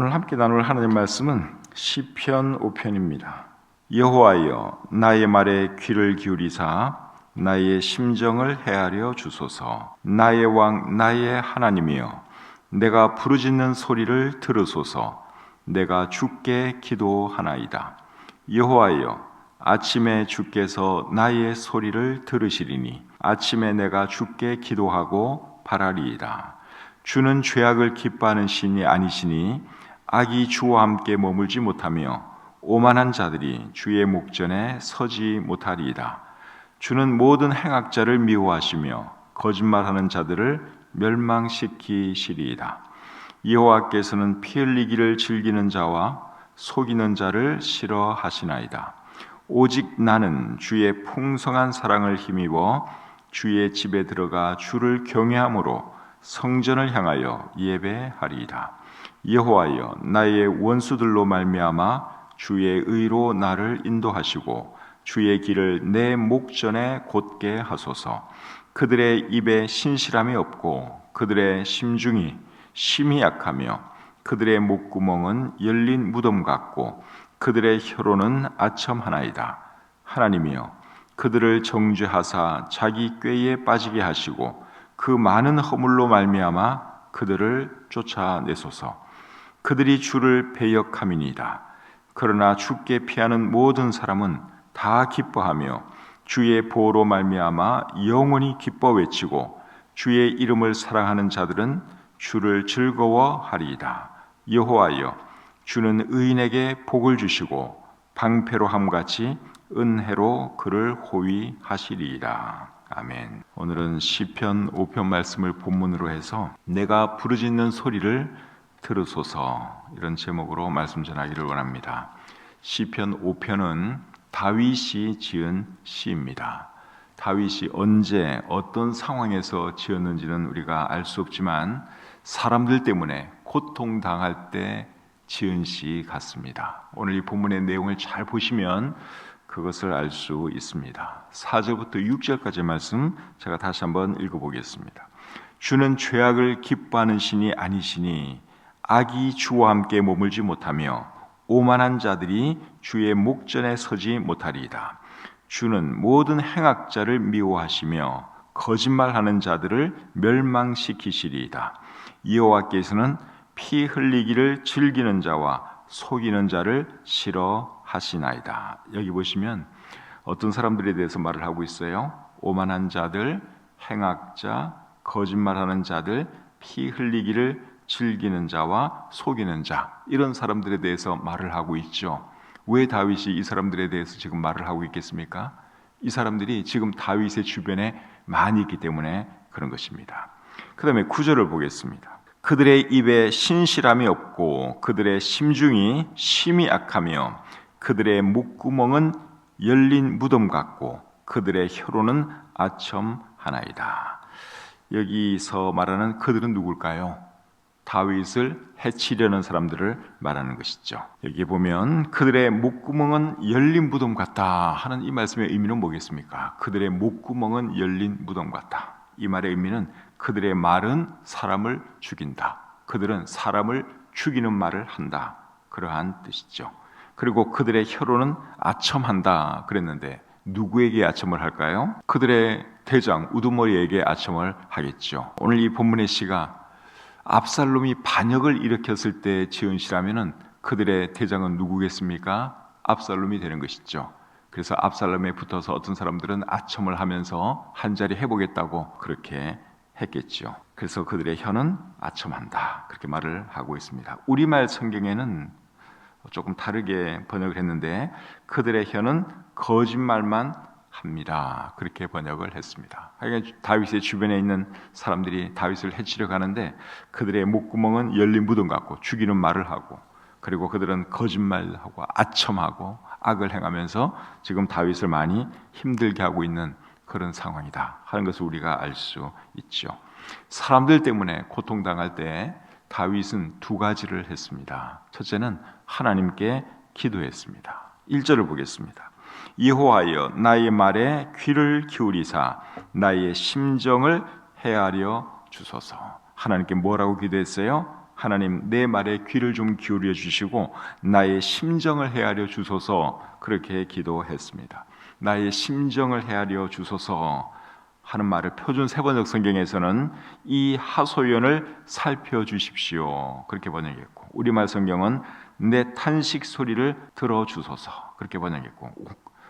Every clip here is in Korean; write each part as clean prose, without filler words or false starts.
오늘 함께 나눌 하나님의 말씀은 시편 5편입니다. 여호와여 나의 말에 귀를 기울이사 나의 심정을 헤아려 주소서. 나의 왕 나의 하나님이여 내가 부르짖는 소리를 들으소서. 내가 주께 기도하나이다. 여호와여 아침에 주께서 나의 소리를 들으시리니 아침에 내가 주께 기도하고 바라리이다. 주는 죄악을 기뻐하는 신이 아니시니 악이 주와 함께 머물지 못하며 오만한 자들이 주의 목전에 서지 못하리이다. 주는 모든 행악자를 미워하시며 거짓말하는 자들을 멸망시키시리이다. 여호와께서는 피 흘리기를 즐기는 자와 속이는 자를 싫어하시나이다. 오직 나는 주의 풍성한 사랑을 힘입어 주의 집에 들어가 주를 경외함으로 성전을 향하여 예배하리이다. 여호와여 나의 원수들로 말미암아 주의 의로 나를 인도하시고 주의 길을 내 목전에 곧게 하소서. 그들의 입에 신실함이 없고 그들의 심중이 심히 약하며 그들의 목구멍은 열린 무덤 같고 그들의 혀로는 아첨하나이다. 하나님이여 그들을 정죄하사 자기 꾀에 빠지게 하시고 그 많은 허물로 말미암아 그들을 쫓아내소서. 그들이 주를 배역함이니이다. 그러나 주께 피하는 모든 사람은 다 기뻐하며 주의 보호로 말미암아 영원히 기뻐 외치고 주의 이름을 사랑하는 자들은 주를 즐거워하리이다. 여호와여 주는 의인에게 복을 주시고 방패로 함같이 은혜로 그를 호위하시리이다. 아멘. 오늘은 시편 5편 말씀을 본문으로 해서 내가 부르짖는 소리를 들으소서 이런 제목으로 말씀 전하기를 원합니다. 시편 5편은 다윗이 지은 시입니다. 다윗이 언제 어떤 상황에서 지었는지는 우리가 알 수 없지만 사람들 때문에 고통당할 때 지은 시 같습니다. 오늘 이 본문의 내용을 잘 보시면 그것을 알 수 있습니다. 4절부터 6절까지의 말씀 제가 다시 한번 읽어보겠습니다. 주는 죄악을 기뻐하는 신이 아니시니 악이 주와 함께 머물지 못하며 오만한 자들이 주의 목전에 서지 못하리이다. 주는 모든 행악자를 미워하시며 거짓말하는 자들을 멸망시키시리이다. 여호와께서는 피 흘리기를 즐기는 자와 속이는 자를 싫어하시나이다. 여기 보시면 어떤 사람들에 대해서 말을 하고 있어요. 오만한 자들, 행악자, 거짓말하는 자들, 피 흘리기를 즐기는 자와 속이는 자, 이런 사람들에 대해서 말을 하고 있죠. 왜 다윗이 이 사람들에 대해서 지금 말을 하고 있겠습니까? 이 사람들이 지금 다윗의 주변에 많이 있기 때문에 그런 것입니다. 그 다음에 9절을 보겠습니다. 그들의 입에 신실함이 없고 그들의 심중이 심히 악하며 그들의 목구멍은 열린 무덤 같고 그들의 혀로는 아첨하나이다. 여기서 말하는 그들은 누굴까요? 다윗을 해치려는 사람들을 말하는 것이죠. 여기 보면 그들의 목구멍은 열린 무덤 같다 하는 이 말씀의 의미는 뭐겠습니까? 그들의 목구멍은 열린 무덤 같다. 이 말의 의미는 그들의 말은 사람을 죽인다. 그들은 사람을 죽이는 말을 한다. 그러한 뜻이죠. 그리고 그들의 혀로는 아첨한다 그랬는데 누구에게 아첨을 할까요? 그들의 대장 우두머리에게 아첨을 하겠죠. 오늘 이 본문의 시가 압살롬이 반역을 일으켰을 때 지은 시라면은 그들의 대장은 누구겠습니까? 압살롬이 되는 것이죠. 그래서 압살롬에 붙어서 어떤 사람들은 아첨을 하면서 한 자리 해보겠다고 그렇게 했겠죠. 그래서 그들의 혀는 아첨한다 그렇게 말을 하고 있습니다. 우리말 성경에는 조금 다르게 번역을 했는데 그들의 혀는 거짓말만 합니다. 그렇게 번역을 했습니다. 그러니까 다윗의 주변에 있는 사람들이 다윗을 해치려 가는데 그들의 목구멍은 열린 무덤 같고 죽이는 말을 하고 그리고 그들은 거짓말하고 아첨하고 악을 행하면서 지금 다윗을 많이 힘들게 하고 있는 그런 상황이다 하는 것을 우리가 알 수 있죠. 사람들 때문에 고통당할 때 다윗은 두 가지를 했습니다. 첫째는 하나님께 기도했습니다. 1절을 보겠습니다. 여호와여 나의 말에 귀를 기울이사 나의 심정을 헤아려 주소서. 하나님께 뭐라고 기도했어요? 하나님 내 말에 귀를 좀 기울여 주시고 나의 심정을 헤아려 주소서 그렇게 기도했습니다. 나의 심정을 헤아려 주소서 하는 말을 표준 세번역 성경에서는 이 하소연을 살펴주십시오 그렇게 번역했고 우리말 성경은 내 탄식 소리를 들어주소서 그렇게 번역했고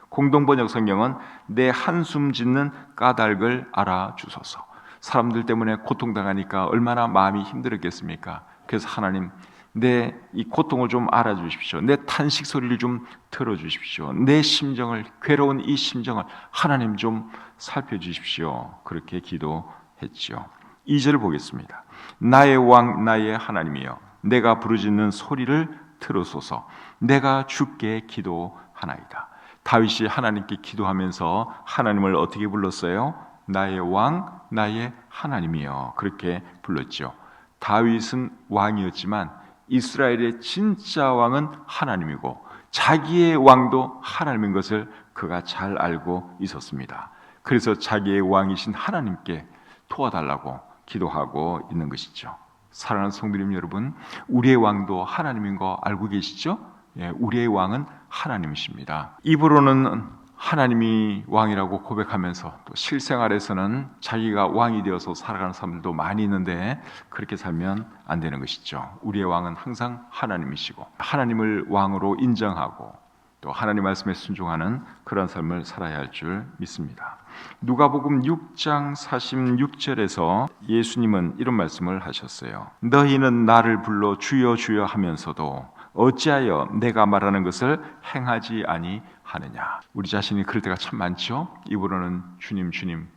공동번역 성경은 내 한숨 짓는 까닭을 알아주소서. 사람들 때문에 고통당하니까 얼마나 마음이 힘들었겠습니까? 그래서 하나님 내 이 고통을 좀 알아주십시오. 내 탄식 소리를 좀 들어주십시오. 내 심정을 괴로운 이 심정을 하나님 좀 살펴주십시오. 그렇게 기도했죠. 2절을 보겠습니다. 나의 왕 나의 하나님이여 내가 부르짖는 소리를 들으소서. 내가 주께 기도하나이다. 다윗이 하나님께 기도하면서 하나님을 어떻게 불렀어요? 나의 왕 나의 하나님이여 그렇게 불렀죠. 다윗은 왕이었지만 이스라엘의 진짜 왕은 하나님이고 자기의 왕도 하나님인 것을 그가 잘 알고 있었습니다. 그래서 자기의 왕이신 하나님께 도와달라고 기도하고 있는 것이죠. 사랑하는 성도님 여러분, 우리의 왕도 하나님인 거 알고 계시죠? 예, 우리의 왕은 하나님이십니다. 입으로는 하나님이 왕이라고 고백하면서 또 실생활에서는 자기가 왕이 되어서 살아가는 사람들도 많이 있는데 그렇게 살면 안 되는 것이죠. 우리의 왕은 항상 하나님이시고 하나님을 왕으로 인정하고 또 하나님 말씀에 순종하는 그런 삶을 살아야 할 줄 믿습니다. 누가복음 6장 46절에서 예수님은 이런 말씀을 하셨어요. 너희는 나를 불러 주여 주여 하면서도 어찌하여 내가 말하는 것을 행하지 아니하느냐. 우리 자신이 그럴 때가 참 많죠. 입으로는 주님 주님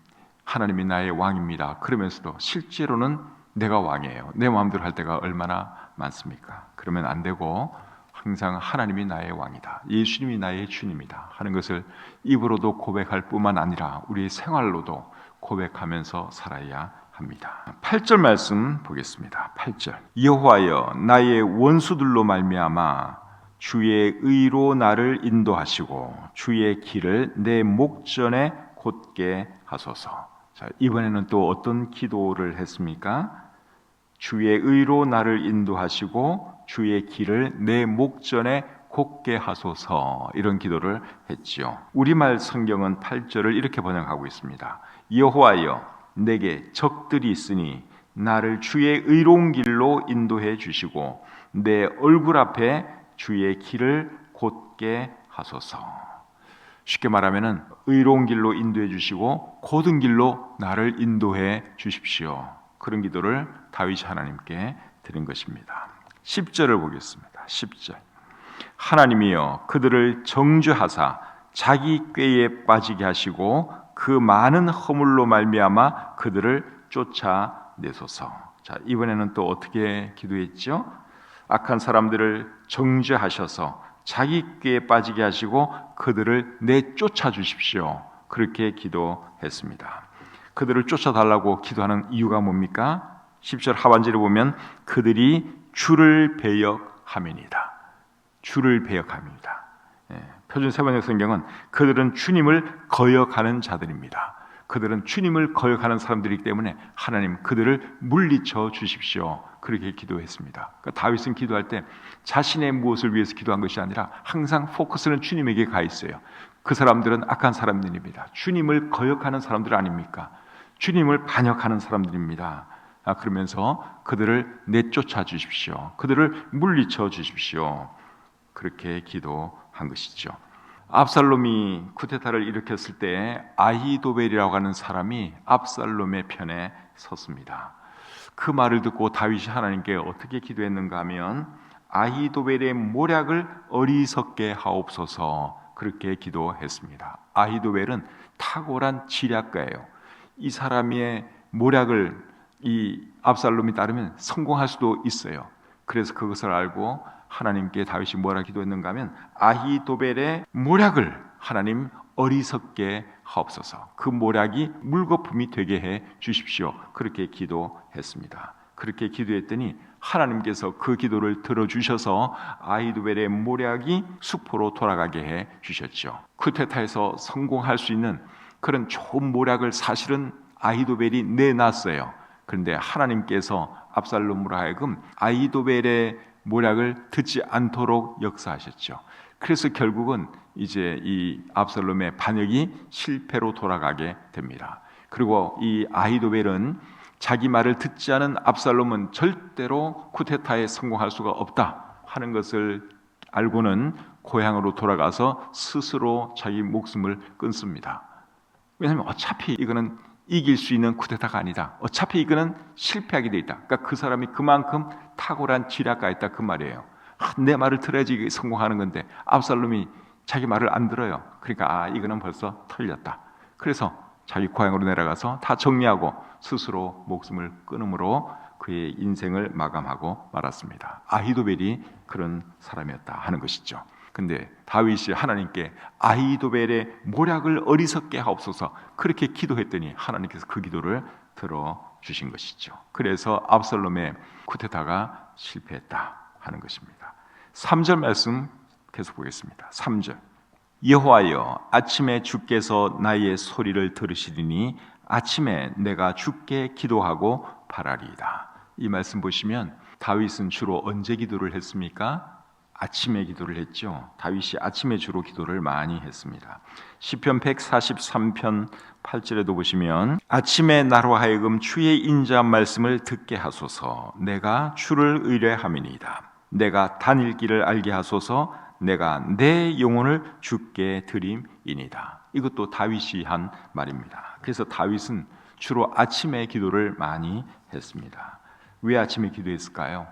하나님이 나의 왕입니다. 그러면서도 실제로는 내가 왕이에요. 내 마음대로 할 때가 얼마나 많습니까? 그러면 안 되고 항상 하나님이 나의 왕이다. 예수님이 나의 주님이다 하는 것을 입으로도 고백할 뿐만 아니라 우리의 생활로도 고백하면서 살아야 합니다. 8절 말씀 보겠습니다. 8절 여호와여 나의 원수들로 말미암아 주의 의로 나를 인도하시고 주의 길을 내 목전에 곧게 하소서. 자, 이번에는 또 어떤 기도를 했습니까? 주의 의로 나를 인도하시고 주의 길을 내 목전에 곧게 하소서 이런 기도를 했지요. 우리말 성경은 8절을 이렇게 번역하고 있습니다. 여호와여 내게 적들이 있으니 나를 주의 의로운 길로 인도해 주시고 내 얼굴 앞에 주의 길을 곧게 하소서. 쉽게 말하면은 의로운 길로 인도해 주시고 곧은 길로 나를 인도해 주십시오. 그런 기도를 다윗이 하나님께 드린 것입니다. 10절을 보겠습니다. 10절 하나님이여 그들을 정죄하사 자기 꾀에 빠지게 하시고 그 많은 허물로 말미암아 그들을 쫓아내소서. 자, 이번에는 또 어떻게 기도했죠? 악한 사람들을 정죄하셔서 자기 꾀에 빠지게 하시고 그들을 내쫓아 주십시오. 그렇게 기도했습니다. 그들을 쫓아달라고 기도하는 이유가 뭡니까? 10절 하반절에 보면 그들이 주를 배역함이니이다. 주를 배역함이니이다. 표준 세번역 성경은 그들은 주님을 거역하는 자들입니다. 그들은 주님을 거역하는 사람들이기 때문에 하나님 그들을 물리쳐 주십시오. 그렇게 기도했습니다. 그러니까 다윗은 기도할 때 자신의 무엇을 위해서 기도한 것이 아니라 항상 포커스는 주님에게 가 있어요. 그 사람들은 악한 사람들입니다. 주님을 거역하는 사람들 아닙니까? 주님을 반역하는 사람들입니다. 그러면서 그들을 내쫓아 주십시오. 그들을 물리쳐 주십시오. 그렇게 기도한 것이죠. 압살롬이 쿠데타를 일으켰을 때 아히도벨이라고 하는 사람이 압살롬의 편에 섰습니다. 그 말을 듣고 다윗이 하나님께 어떻게 기도했는가 하면 아히도벨의 모략을 어리석게 하옵소서 그렇게 기도했습니다. 아히도벨은 탁월한 지략가예요. 이 사람의 모략을 이 압살롬이 따르면 성공할 수도 있어요. 그래서 그것을 알고 하나님께 다윗이 뭐라 기도했는가 하면 아히도벨의 모략을 하나님 어리석게 하옵소서. 그 모략이 물거품이 되게 해 주십시오. 그렇게 기도했습니다. 그렇게 기도했더니 하나님께서 그 기도를 들어주셔서 아히도벨의 모략이 수포로 돌아가게 해 주셨죠. 쿠데타에서 성공할 수 있는 그런 좋은 모략을 사실은 아히도벨이 내놨어요. 그런데 하나님께서 압살롬으로 하여금 아히도벨의 모략을 듣지 않도록 역사하셨죠. 그래서 결국은 이제 이 압살롬의 반역이 실패로 돌아가게 됩니다. 그리고 이 아히도벨은 자기 말을 듣지 않은 압살롬은 절대로 쿠데타에 성공할 수가 없다 하는 것을 알고는 고향으로 돌아가서 스스로 자기 목숨을 끊습니다. 왜냐하면 어차피 이거는 이길 수 있는 쿠데타가 아니다. 어차피 이거는 실패하게 돼 있다. 그러니까 그 사람이 그만큼 탁월한 지략가 있다 그 말이에요. 내 말을 들어야지 성공하는 건데 압살롬이 자기 말을 안 들어요. 그러니까 이거는 벌써 털렸다. 그래서 자기 고향으로 내려가서 다 정리하고 스스로 목숨을 끊음으로 그의 인생을 마감하고 말았습니다. 아히도벨이 그런 사람이었다 하는 것이죠. 근데 다윗이 하나님께 아히도벨의 모략을 어리석게 하옵소서 그렇게 기도했더니 하나님께서 그 기도를 들어주신 것이죠. 그래서 압살롬의 쿠데타가 실패했다 하는 것입니다. 3절 말씀 계속 보겠습니다. 3절 여호와여 아침에 주께서 나의 소리를 들으시리니 아침에 내가 주께 기도하고 바라리이다. 이 말씀 보시면 다윗은 주로 언제 기도를 했습니까? 아침에 기도를 했죠. 다윗이 아침에 주로 기도를 많이 했습니다. 시편 143편 8절에도 보시면 아침에 나로 하여금 주의 인자한 말씀을 듣게 하소서 내가 주를 의뢰함이니이다. 내가 다닐 길을 알게 하소서 내가 내 영혼을 주께 드림이니이다. 이것도 다윗이 한 말입니다. 그래서 다윗은 주로 아침에 기도를 많이 했습니다. 왜 아침에 기도했을까요?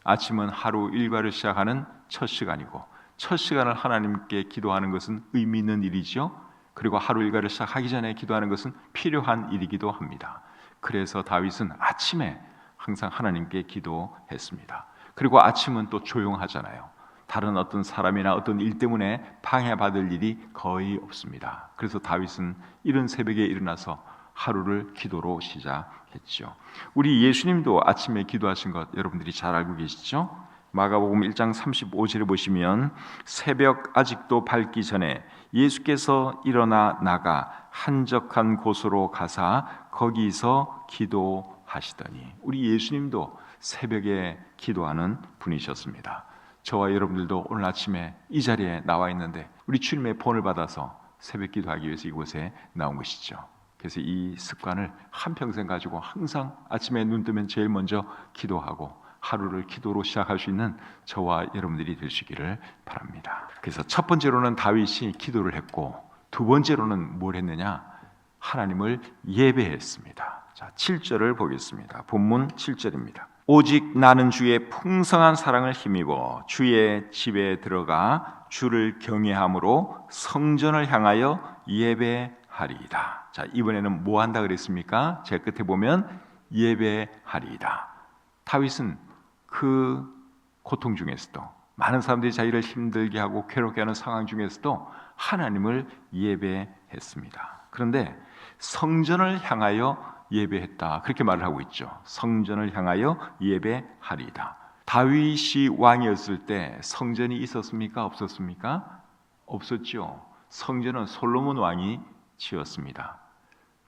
아침은 하루 일과를 시작하는 첫 시간이고 첫 시간을 하나님께 기도하는 것은 의미 있는 일이죠. 그리고 하루 일과를 시작하기 전에 기도하는 것은 필요한 일이기도 합니다. 그래서 다윗은 아침에 항상 하나님께 기도했습니다. 그리고 아침은 또 조용하잖아요. 다른 어떤 사람이나 어떤 일 때문에 방해받을 일이 거의 없습니다. 그래서 다윗은 이른 새벽에 일어나서 하루를 기도로 시작했죠. 우리 예수님도 아침에 기도하신 것 여러분들이 잘 알고 계시죠? 마가복음 1장 35절에 보시면 새벽 아직도 밝기 전에 예수께서 일어나 나가 한적한 곳으로 가사 거기서 기도하시더니 우리 예수님도 새벽에 기도하는 분이셨습니다. 저와 여러분들도 오늘 아침에 이 자리에 나와 있는데 우리 주님의 본을 받아서 새벽 기도하기 위해서 이곳에 나온 것이죠. 그래서 이 습관을 한평생 가지고 항상 아침에 눈 뜨면 제일 먼저 기도하고 하루를 기도로 시작할 수 있는 저와 여러분들이 되시기를 바랍니다. 그래서 첫 번째로는 다윗이 기도를 했고 두 번째로는 뭘 했느냐? 하나님을 예배했습니다. 자, 7절을 보겠습니다. 본문 7절입니다. 오직 나는 주의 풍성한 사랑을 힘입어 주의 집에 들어가 주를 경외함으로 성전을 향하여 예배하리이다. 자, 이번에는 뭐 한다 그랬습니까? 제 끝에 보면 예배하리이다. 다윗은 그 고통 중에서도 많은 사람들이 자기를 힘들게 하고 괴롭게 하는 상황 중에서도 하나님을 예배했습니다. 그런데 성전을 향하여 예배했다 그렇게 말을 하고 있죠. 성전을 향하여 예배하리이다. 다윗이 왕이었을 때 성전이 있었습니까? 없었습니까? 없었죠. 성전은 솔로몬 왕이 지었습니다.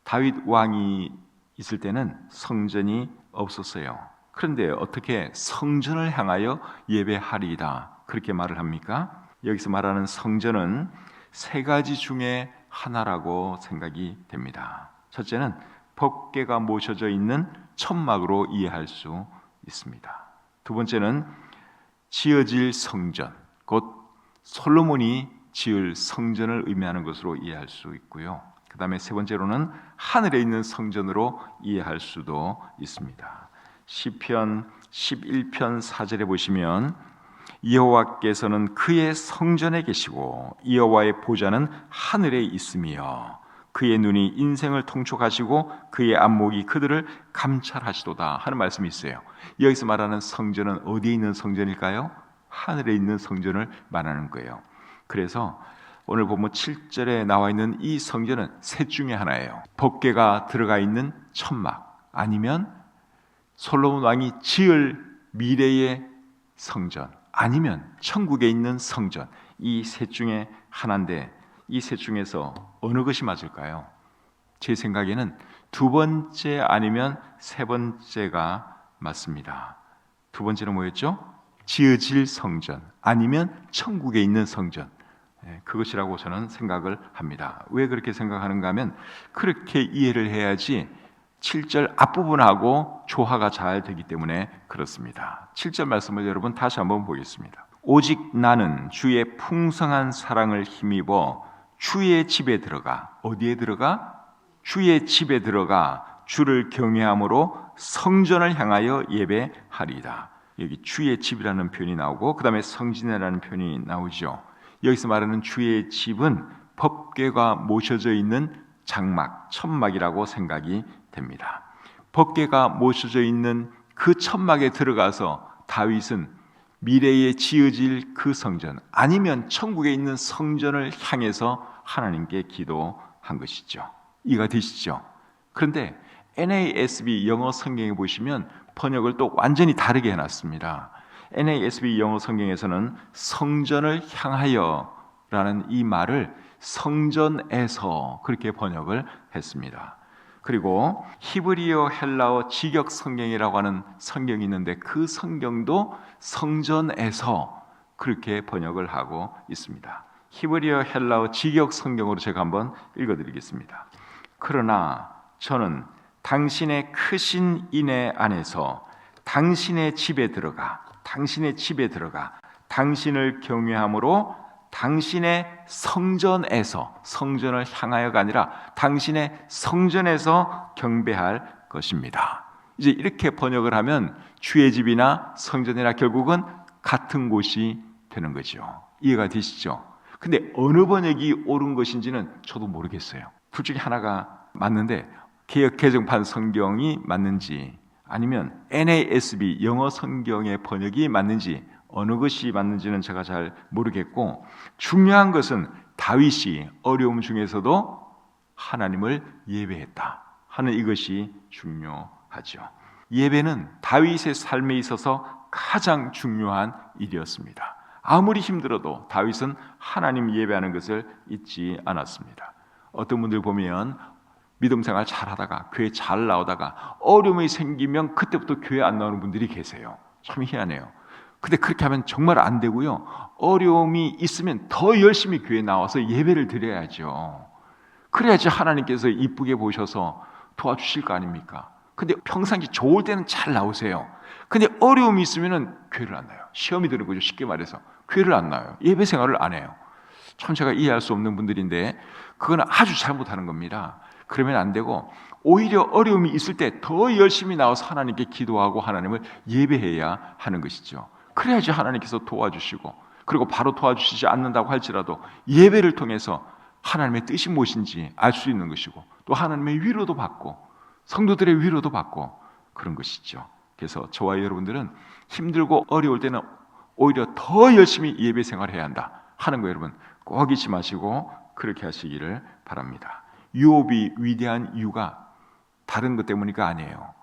다윗 왕이 있을 때는 성전이 없었어요. 그런데 어떻게 성전을 향하여 예배하리이다 그렇게 말을 합니까? 여기서 말하는 성전은 세 가지 중에 하나라고 생각이 됩니다. 첫째는 법궤가 모셔져 있는 천막으로 이해할 수 있습니다. 두 번째는 지어질 성전, 곧 솔로몬이 지을 성전을 의미하는 것으로 이해할 수 있고요. 그 다음에 세 번째로는 하늘에 있는 성전으로 이해할 수도 있습니다. 시편 11편 4절에 보시면 여호와께서는 그의 성전에 계시고 여호와의 보좌는 하늘에 있으며 그의 눈이 인생을 통촉하시고 그의 안목이 그들을 감찰하시도다 하는 말씀이 있어요. 여기서 말하는 성전은 어디에 있는 성전일까요? 하늘에 있는 성전을 말하는 거예요. 그래서 오늘 보면 7절에 나와 있는 이 성전은 셋 중에 하나예요. 법궤가 들어가 있는 천막 아니면 솔로몬 왕이 지을 미래의 성전 아니면 천국에 있는 성전 이 셋 중에 하나인데 이 셋 중에서 어느 것이 맞을까요? 제 생각에는 두 번째 아니면 세 번째가 맞습니다. 두 번째는 뭐였죠? 지어질 성전 아니면 천국에 있는 성전, 그것이라고 저는 생각을 합니다. 왜 그렇게 생각하는가 하면 그렇게 이해를 해야지 7절 앞부분하고 조화가 잘 되기 때문에 그렇습니다. 7절 말씀을 여러분 다시 한번 보겠습니다. 오직 나는 주의 풍성한 사랑을 힘입어 주의 집에 들어가, 어디에 들어가? 주의 집에 들어가 주를 경외함으로 성전을 향하여 예배하리이다. 여기 주의 집이라는 표현이 나오고 그 다음에 성전이라는 표현이 나오죠. 여기서 말하는 주의 집은 법궤가 모셔져 있는 장막, 천막이라고 생각이 됩니다. 법궤가 모셔져 있는 그 천막에 들어가서 다윗은 미래에 지어질 그 성전 아니면 천국에 있는 성전을 향해서 하나님께 기도한 것이죠. 이해가 되시죠? 그런데 NASB 영어 성경에 보시면 번역을 또 완전히 다르게 해놨습니다. NASB 영어 성경에서는 성전을 향하여 라는 이 말을 성전에서 그렇게 번역을 했습니다. 그리고 히브리어 헬라어 직역 성경이라고 하는 성경이 있는데 그 성경도 성전에서 그렇게 번역을 하고 있습니다. 히브리어 헬라어 직역 성경으로 제가 한번 읽어드리겠습니다. 그러나 저는 당신의 크신 인애 안에서 당신의 집에 들어가 당신을 경외함으로 당신의 성전에서, 성전을 향하여가 아니라 당신의 성전에서 경배할 것입니다. 이제 이렇게 번역을 하면 주의 집이나 성전이나 결국은 같은 곳이 되는 거죠. 이해가 되시죠? 근데 어느 번역이 옳은 것인지는 저도 모르겠어요. 둘 중에 하나가 맞는데 개역 개정판 성경이 맞는지 아니면 NASB 영어 성경의 번역이 맞는지 어느 것이 맞는지는 제가 잘 모르겠고, 중요한 것은 다윗이 어려움 중에서도 하나님을 예배했다 하는 이것이 중요하죠. 예배는 다윗의 삶에 있어서 가장 중요한 일이었습니다. 아무리 힘들어도 다윗은 하나님 예배하는 것을 잊지 않았습니다. 어떤 분들 보면 믿음 생활 잘하다가 교회 잘 나오다가 어려움이 생기면 그때부터 교회 안 나오는 분들이 계세요. 참 희한해요. 근데 그렇게 하면 정말 안 되고요. 어려움이 있으면 더 열심히 교회에 나와서 예배를 드려야죠. 그래야지 하나님께서 이쁘게 보셔서 도와주실 거 아닙니까? 근데 평상시 좋을 때는 잘 나오세요. 근데 어려움이 있으면 교회를 안 나요. 시험이 드는 거죠. 쉽게 말해서 교회를 안 나와요. 예배 생활을 안 해요. 참 제가 이해할 수 없는 분들인데 그건 아주 잘못하는 겁니다. 그러면 안 되고 오히려 어려움이 있을 때 더 열심히 나와서 하나님께 기도하고 하나님을 예배해야 하는 것이죠. 그래야지 하나님께서 도와주시고, 그리고 바로 도와주시지 않는다고 할지라도 예배를 통해서 하나님의 뜻이 무엇인지 알 수 있는 것이고, 또 하나님의 위로도 받고 성도들의 위로도 받고 그런 것이죠. 그래서 저와 여러분들은 힘들고 어려울 때는 오히려 더 열심히 예배 생활해야 한다 하는 거 여러분 꼭 잊지 마시고 그렇게 하시기를 바랍니다. 욥이 위대한 이유가 다른 것 때문이가 아니에요.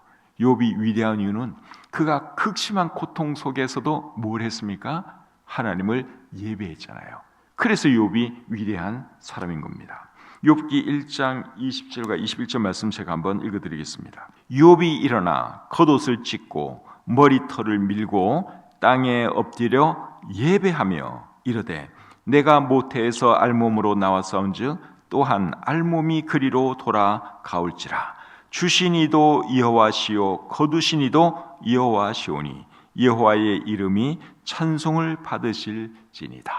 욥이 위대한 이유는 그가 극심한 고통 속에서도 뭘 했습니까? 하나님을 예배했잖아요. 그래서 욥이 위대한 사람인 겁니다. 욥기 1장 20절과 21절 말씀 제가 한번 읽어드리겠습니다. 욥이 일어나 겉옷을 찢고 머리털을 밀고 땅에 엎드려 예배하며 이르되 내가 모태에서 알몸으로 나왔사온즉 또한 알몸이 그리로 돌아가올지라. 주시니도 여호와시요 거두시니도 여호와시오니 여호와의 이름이 찬송을 받으실지니다.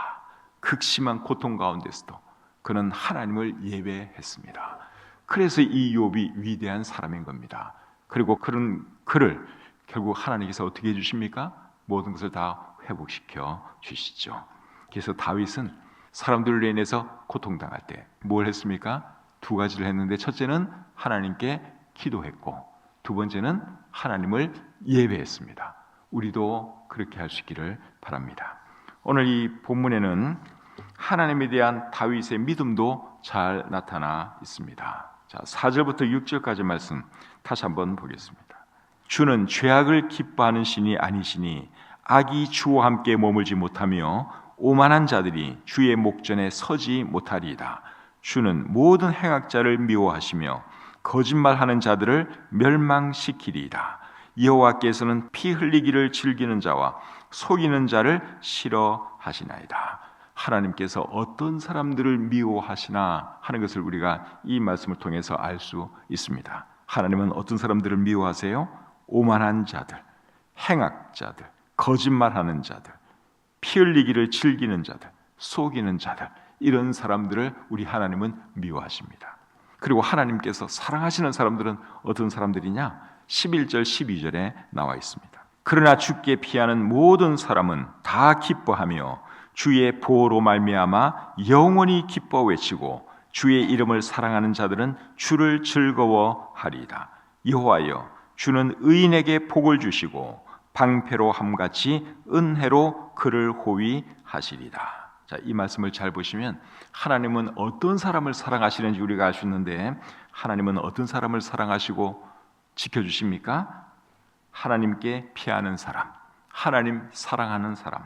극심한 고통 가운데서도 그는 하나님을 예배했습니다. 그래서 이 욥이 위대한 사람인 겁니다. 그리고 그런 그를 결국 하나님께서 어떻게 해주십니까? 모든 것을 다 회복시켜 주시죠. 그래서 다윗은 사람들로 인해서 고통당할 때 뭘 했습니까? 두 가지를 했는데, 첫째는 하나님께 기도했고 두 번째는 하나님을 예배했습니다. 우리도 그렇게 할 수 있기를 바랍니다. 오늘 이 본문에는 하나님에 대한 다윗의 믿음도 잘 나타나 있습니다. 자, 4절부터 6절까지 말씀 다시 한번 보겠습니다. 주는 죄악을 기뻐하는 신이 아니시니 악이 주와 함께 머물지 못하며 오만한 자들이 주의 목전에 서지 못하리이다. 주는 모든 행악자를 미워하시며 거짓말하는 자들을 멸망시키리이다. 여호와께서는 피 흘리기를 즐기는 자와 속이는 자를 싫어하시나이다. 하나님께서 어떤 사람들을 미워하시나 하는 것을 우리가 이 말씀을 통해서 알 수 있습니다. 하나님은 어떤 사람들을 미워하세요? 오만한 자들, 행악자들, 거짓말하는 자들, 피 흘리기를 즐기는 자들, 속이는 자들, 이런 사람들을 우리 하나님은 미워하십니다. 그리고 하나님께서 사랑하시는 사람들은 어떤 사람들이냐? 11절 12절에 나와 있습니다. 그러나 주께 피하는 모든 사람은 다 기뻐하며 주의 보호로 말미암아 영원히 기뻐 외치고 주의 이름을 사랑하는 자들은 주를 즐거워하리이다. 여호와여, 주는 의인에게 복을 주시고 방패로 함같이 은혜로 그를 호위하시리다. 자, 이 말씀을 잘 보시면 하나님은 어떤 사람을 사랑하시는지 우리가 알 수 있는데, 하나님은 어떤 사람을 사랑하시고 지켜주십니까? 하나님께 피하는 사람, 하나님 사랑하는 사람,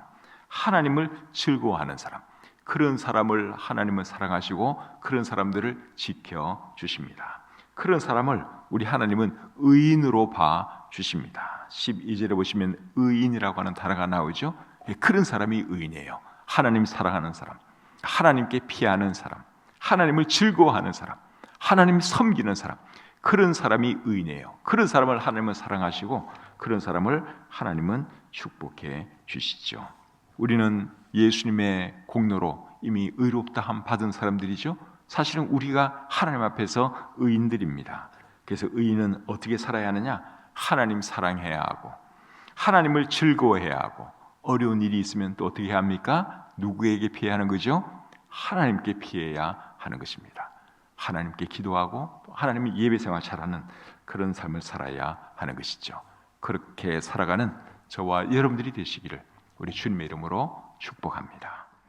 하나님을 즐거워하는 사람, 그런 사람을 하나님은 사랑하시고 그런 사람들을 지켜주십니다. 그런 사람을 우리 하나님은 의인으로 봐주십니다. 12절에 보시면 의인이라고 하는 단어가 나오죠. 그런 사람이 의인이에요. 하나님 사랑하는 사람, 하나님께 피하는 사람, 하나님을 즐거워하는 사람, 하나님 섬기는 사람, 그런 사람이 의인이에요. 그런 사람을 하나님은 사랑하시고 그런 사람을 하나님은 축복해 주시죠. 우리는 예수님의 공로로 이미 의롭다함 받은 사람들이죠. 사실은 우리가 하나님 앞에서 의인들입니다. 그래서 의인은 어떻게 살아야 하느냐? 하나님 사랑해야 하고 하나님을 즐거워해야 하고 어려운 일이 있으면 또 어떻게 합니까? 누구에게 피해야 하는 거죠? 하나님께 피해야 하는 것입니다. 하나님께 기도하고 하나님의 예배생활 잘하는 그런 삶을 살아야 하는 것이죠. 그렇게 살아가는 저와 여러분들이 되시기를 우리 주님의 이름으로 축복합니다.